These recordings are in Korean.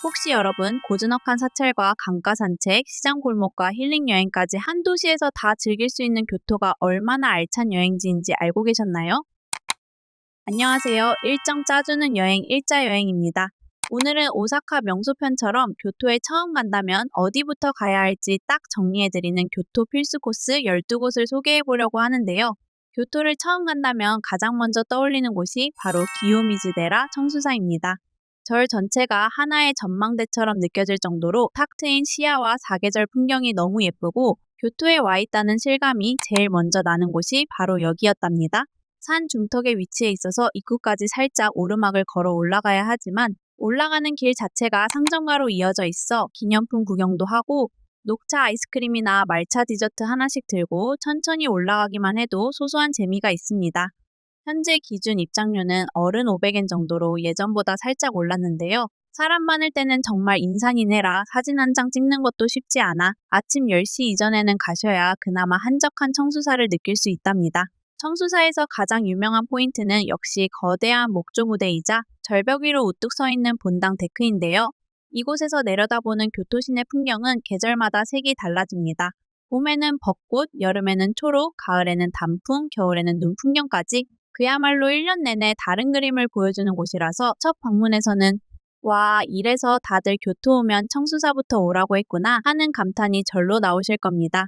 혹시 여러분 고즈넉한 사찰과 강가 산책, 시장 골목과 힐링 여행까지 한 도시에서 다 즐길 수 있는 교토가 얼마나 알찬 여행지인지 알고 계셨나요? 안녕하세요. 일정 짜주는 여행 일자 여행입니다. 오늘은 오사카 명소편처럼 교토에 처음 간다면 어디부터 가야 할지 딱 정리해드리는 교토 필수 코스 12곳을 소개해보려고 하는데요. 교토를 처음 간다면 가장 먼저 떠올리는 곳이 바로 기요미즈데라 청수사입니다. 절 전체가 하나의 전망대처럼 느껴질 정도로 탁 트인 시야와 사계절 풍경이 너무 예쁘고 교토에 와 있다는 실감이 제일 먼저 나는 곳이 바로 여기였답니다. 산 중턱에 위치해 있어서 입구까지 살짝 오르막을 걸어 올라가야 하지만 올라가는 길 자체가 상점가로 이어져 있어 기념품 구경도 하고 녹차 아이스크림이나 말차 디저트 하나씩 들고 천천히 올라가기만 해도 소소한 재미가 있습니다. 현재 기준 입장료는 어른 500엔 정도로 예전보다 살짝 올랐는데요. 사람 많을 때는 정말 인산이네라 사진 한 장 찍는 것도 쉽지 않아 아침 10시 이전에는 가셔야 그나마 한적한 청수사를 느낄 수 있답니다. 청수사에서 가장 유명한 포인트는 역시 거대한 목조 무대이자 절벽 위로 우뚝 서 있는 본당 데크인데요. 이곳에서 내려다보는 교토시내 풍경은 계절마다 색이 달라집니다. 봄에는 벚꽃, 여름에는 초록, 가을에는 단풍, 겨울에는 눈 풍경까지 그야말로 1년 내내 다른 그림을 보여주는 곳이라서 첫 방문에서는 와, 이래서 다들 교토 오면 청수사부터 오라고 했구나 하는 감탄이 절로 나오실 겁니다.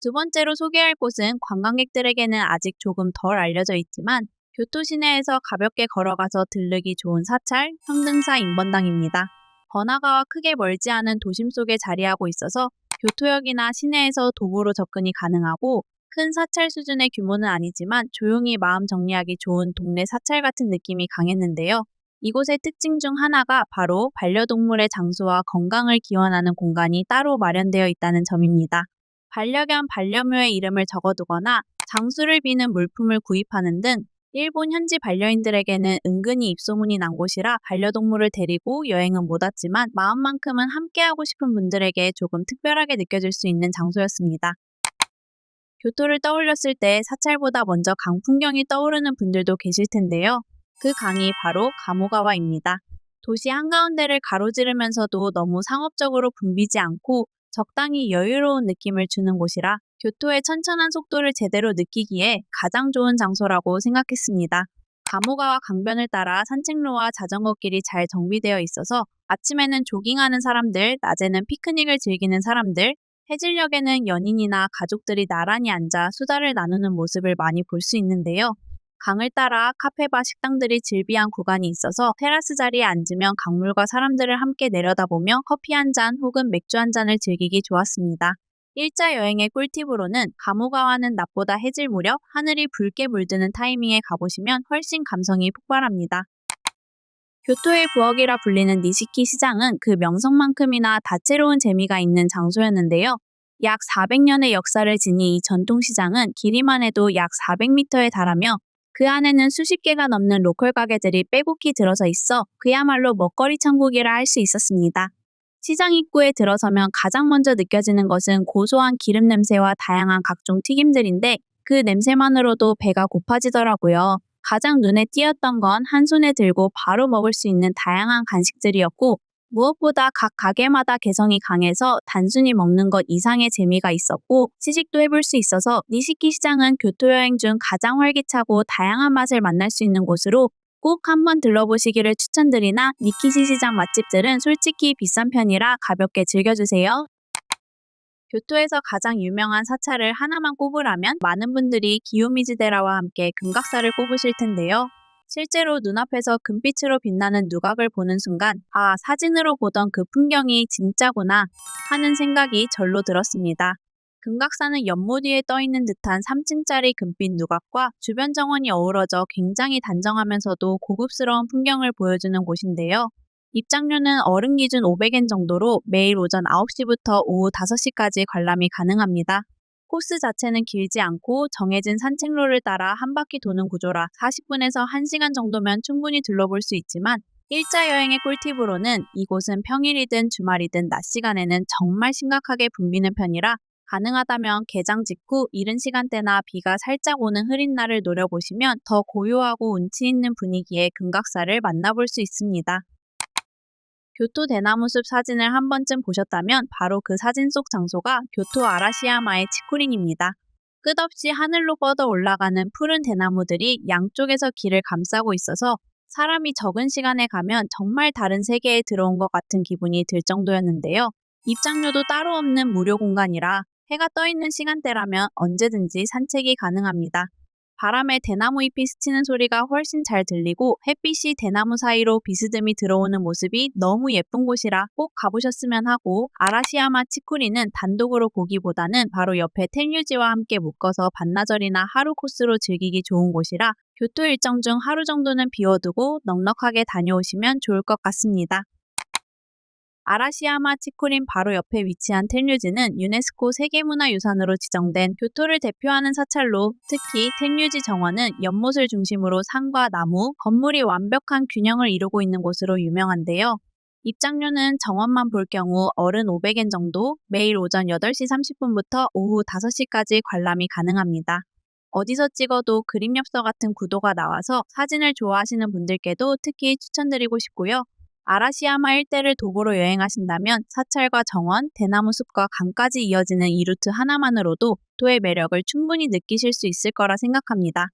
두 번째로 소개할 곳은 관광객들에게는 아직 조금 덜 알려져 있지만 교토 시내에서 가볍게 걸어가서 들르기 좋은 사찰, 형등사 인번당입니다. 번화가와 크게 멀지 않은 도심 속에 자리하고 있어서 교토역이나 시내에서 도보로 접근이 가능하고 큰 사찰 수준의 규모는 아니지만 조용히 마음 정리하기 좋은 동네 사찰 같은 느낌이 강했는데요. 이곳의 특징 중 하나가 바로 반려동물의 장수와 건강을 기원하는 공간이 따로 마련되어 있다는 점입니다. 반려견 반려묘의 이름을 적어두거나 장수를 비는 물품을 구입하는 등 일본 현지 반려인들에게는 은근히 입소문이 난 곳이라 반려동물을 데리고 여행은 못 왔지만 마음만큼은 함께하고 싶은 분들에게 조금 특별하게 느껴질 수 있는 장소였습니다. 교토를 떠올렸을 때 사찰보다 먼저 강 풍경이 떠오르는 분들도 계실 텐데요. 그 강이 바로 가모가와입니다. 도시 한가운데를 가로지르면서도 너무 상업적으로 붐비지 않고 적당히 여유로운 느낌을 주는 곳이라 교토의 천천한 속도를 제대로 느끼기에 가장 좋은 장소라고 생각했습니다. 가모가와 강변을 따라 산책로와 자전거길이 잘 정비되어 있어서 아침에는 조깅하는 사람들, 낮에는 피크닉을 즐기는 사람들, 해질녘에는 연인이나 가족들이 나란히 앉아 수다를 나누는 모습을 많이 볼 수 있는데요. 강을 따라 카페바 식당들이 즐비한 구간이 있어서 테라스 자리에 앉으면 강물과 사람들을 함께 내려다보며 커피 한 잔 혹은 맥주 한 잔을 즐기기 좋았습니다. 일자 여행의 꿀팁으로는 가모가와는 낮보다 해질 무렵 하늘이 붉게 물드는 타이밍에 가보시면 훨씬 감성이 폭발합니다. 교토의 부엌이라 불리는 니시키 시장은 그 명성만큼이나 다채로운 재미가 있는 장소였는데요. 약 400년의 역사를 지닌 이 전통시장은 길이만 해도 약 400m에 달하며 그 안에는 수십 개가 넘는 로컬 가게들이 빼곡히 들어서 있어 그야말로 먹거리 천국이라 할 수 있었습니다. 시장 입구에 들어서면 가장 먼저 느껴지는 것은 고소한 기름 냄새와 다양한 각종 튀김들인데 그 냄새만으로도 배가 고파지더라고요. 가장 눈에 띄었던 건 한 손에 들고 바로 먹을 수 있는 다양한 간식들이었고 무엇보다 각 가게마다 개성이 강해서 단순히 먹는 것 이상의 재미가 있었고 시식도 해볼 수 있어서 니시키 시장은 교토 여행 중 가장 활기차고 다양한 맛을 만날 수 있는 곳으로 꼭 한번 들러보시기를 추천드리나 니키시 시장 맛집들은 솔직히 비싼 편이라 가볍게 즐겨주세요. 교토에서 가장 유명한 사찰을 하나만 꼽으라면 많은 분들이 기요미즈데라와 함께 금각사를 꼽으실 텐데요. 실제로 눈앞에서 금빛으로 빛나는 누각을 보는 순간 아, 사진으로 보던 그 풍경이 진짜구나 하는 생각이 절로 들었습니다. 금각사는 연못 위에 떠있는 듯한 3층짜리 금빛 누각과 주변 정원이 어우러져 굉장히 단정하면서도 고급스러운 풍경을 보여주는 곳인데요. 입장료는 어른 기준 500엔 정도로 매일 오전 9시부터 오후 5시까지 관람이 가능합니다. 코스 자체는 길지 않고 정해진 산책로를 따라 한 바퀴 도는 구조라 40분에서 1시간 정도면 충분히 둘러볼 수 있지만 일자 여행의 꿀팁으로는 이곳은 평일이든 주말이든 낮 시간에는 정말 심각하게 붐비는 편이라 가능하다면 개장 직후 이른 시간대나 비가 살짝 오는 흐린 날을 노려보시면 더 고요하고 운치 있는 분위기의 금각사를 만나볼 수 있습니다. 교토 대나무숲 사진을 한 번쯤 보셨다면 바로 그 사진 속 장소가 교토 아라시야마의 치쿠린입니다. 끝없이 하늘로 뻗어 올라가는 푸른 대나무들이 양쪽에서 길을 감싸고 있어서 사람이 적은 시간에 가면 정말 다른 세계에 들어온 것 같은 기분이 들 정도였는데요. 입장료도 따로 없는 무료 공간이라 해가 떠 있는 시간대라면 언제든지 산책이 가능합니다. 바람에 대나무 잎이 스치는 소리가 훨씬 잘 들리고 햇빛이 대나무 사이로 비스듬히 들어오는 모습이 너무 예쁜 곳이라 꼭 가보셨으면 하고, 아라시야마 치쿠리는 단독으로 보기보다는 바로 옆에 텐류지와 함께 묶어서 반나절이나 하루 코스로 즐기기 좋은 곳이라 교토 일정 중 하루 정도는 비워두고 넉넉하게 다녀오시면 좋을 것 같습니다. 아라시야마 치쿠린 바로 옆에 위치한 텐류지는 유네스코 세계문화유산으로 지정된 교토를 대표하는 사찰로, 특히 텐류지 정원은 연못을 중심으로 산과 나무, 건물이 완벽한 균형을 이루고 있는 곳으로 유명한데요. 입장료는 정원만 볼 경우 어른 500엔 정도, 매일 오전 8시 30분부터 오후 5시까지 관람이 가능합니다. 어디서 찍어도 그림 엽서 같은 구도가 나와서 사진을 좋아하시는 분들께도 특히 추천드리고 싶고요. 아라시야마 일대를 도보로 여행하신다면 사찰과 정원, 대나무 숲과 강까지 이어지는 이 루트 하나만으로도 교토의 매력을 충분히 느끼실 수 있을 거라 생각합니다.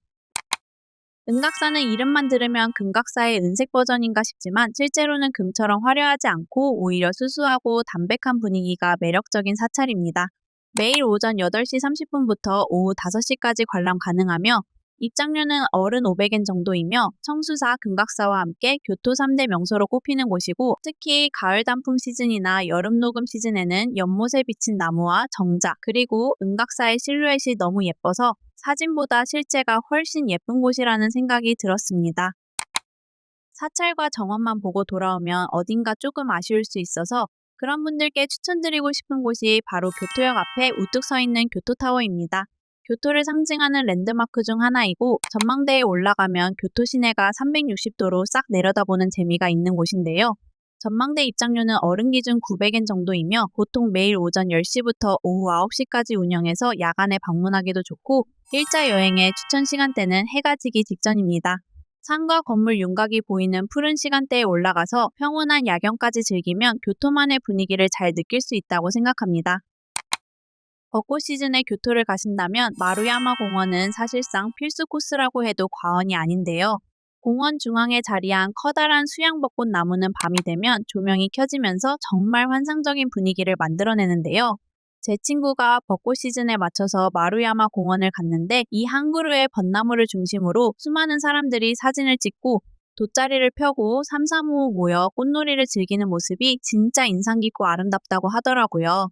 은각사는 이름만 들으면 금각사의 은색 버전인가 싶지만 실제로는 금처럼 화려하지 않고 오히려 수수하고 담백한 분위기가 매력적인 사찰입니다. 매일 오전 8시 30분부터 오후 5시까지 관람 가능하며 입장료는 어른 500엔 정도이며 청수사, 금각사와 함께 교토 3대 명소로 꼽히는 곳이고, 특히 가을 단풍 시즌이나 여름 녹음 시즌에는 연못에 비친 나무와 정자, 그리고 은각사의 실루엣이 너무 예뻐서 사진보다 실제가 훨씬 예쁜 곳이라는 생각이 들었습니다. 사찰과 정원만 보고 돌아오면 어딘가 조금 아쉬울 수 있어서 그런 분들께 추천드리고 싶은 곳이 바로 교토역 앞에 우뚝 서 있는 교토타워입니다. 교토를 상징하는 랜드마크 중 하나이고 전망대에 올라가면 교토 시내가 360도로 싹 내려다보는 재미가 있는 곳인데요. 전망대 입장료는 어른 기준 900엔 정도이며 보통 매일 오전 10시부터 오후 9시까지 운영해서 야간에 방문하기도 좋고, 일자 여행의 추천 시간대는 해가 지기 직전입니다. 산과 건물 윤곽이 보이는 푸른 시간대에 올라가서 평온한 야경까지 즐기면 교토만의 분위기를 잘 느낄 수 있다고 생각합니다. 벚꽃 시즌에 교토를 가신다면 마루야마 공원은 사실상 필수 코스라고 해도 과언이 아닌데요. 공원 중앙에 자리한 커다란 수양벚꽃 나무는 밤이 되면 조명이 켜지면서 정말 환상적인 분위기를 만들어내는데요. 제 친구가 벚꽃 시즌에 맞춰서 마루야마 공원을 갔는데 이 한 그루의 벚나무를 중심으로 수많은 사람들이 사진을 찍고 돗자리를 펴고 삼삼오오 모여 꽃놀이를 즐기는 모습이 진짜 인상 깊고 아름답다고 하더라고요.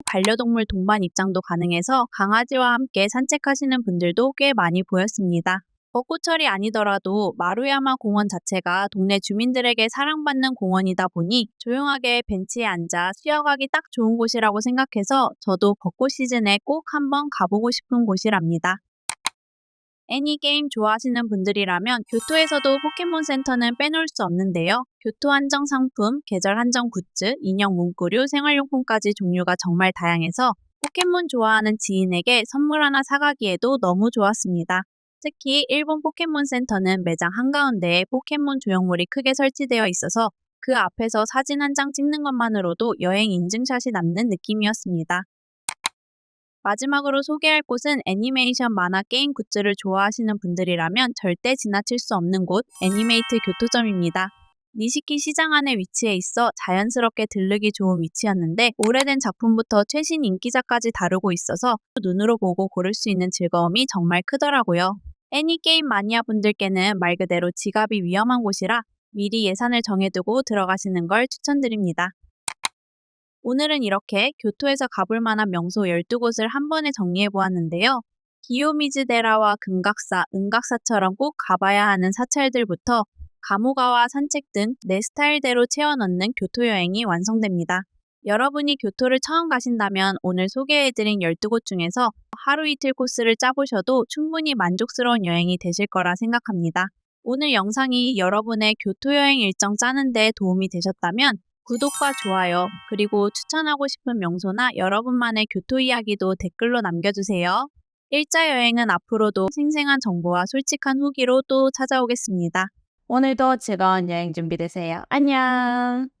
반려동물 동반 입장도 가능해서 강아지와 함께 산책하시는 분들도 꽤 많이 보였습니다. 벚꽃철이 아니더라도 마루야마 공원 자체가 동네 주민들에게 사랑받는 공원이다 보니 조용하게 벤치에 앉아 쉬어가기 딱 좋은 곳이라고 생각해서 저도 벚꽃 시즌에 꼭 한번 가보고 싶은 곳이랍니다. 애니게임 좋아하시는 분들이라면 교토에서도 포켓몬 센터는 빼놓을 수 없는데요. 교토 한정 상품, 계절 한정 굿즈, 인형 문구류, 생활용품까지 종류가 정말 다양해서 포켓몬 좋아하는 지인에게 선물 하나 사가기에도 너무 좋았습니다. 특히 일본 포켓몬 센터는 매장 한가운데에 포켓몬 조형물이 크게 설치되어 있어서 그 앞에서 사진 한 장 찍는 것만으로도 여행 인증샷이 남는 느낌이었습니다. 마지막으로 소개할 곳은 애니메이션 만화 게임 굿즈를 좋아하시는 분들이라면 절대 지나칠 수 없는 곳, 애니메이트 교토점입니다. 니시키 시장 안에 위치해 있어 자연스럽게 들르기 좋은 위치였는데 오래된 작품부터 최신 인기작까지 다루고 있어서 눈으로 보고 고를 수 있는 즐거움이 정말 크더라고요. 애니게임 마니아 분들께는 말 그대로 지갑이 위험한 곳이라 미리 예산을 정해두고 들어가시는 걸 추천드립니다. 오늘은 이렇게 교토에서 가볼 만한 명소 12곳을 한 번에 정리해 보았는데요. 기요미즈데라와 금각사, 은각사처럼 꼭 가봐야 하는 사찰들부터 가모가와 산책 등 내 스타일대로 채워 넣는 교토 여행이 완성됩니다. 여러분이 교토를 처음 가신다면 오늘 소개해드린 12곳 중에서 하루 이틀 코스를 짜보셔도 충분히 만족스러운 여행이 되실 거라 생각합니다. 오늘 영상이 여러분의 교토 여행 일정 짜는 데 도움이 되셨다면 구독과 좋아요, 그리고 추천하고 싶은 명소나 여러분만의 교토 이야기도 댓글로 남겨주세요. 일자 여행은 앞으로도 생생한 정보와 솔직한 후기로 또 찾아오겠습니다. 오늘도 즐거운 여행 준비되세요. 안녕!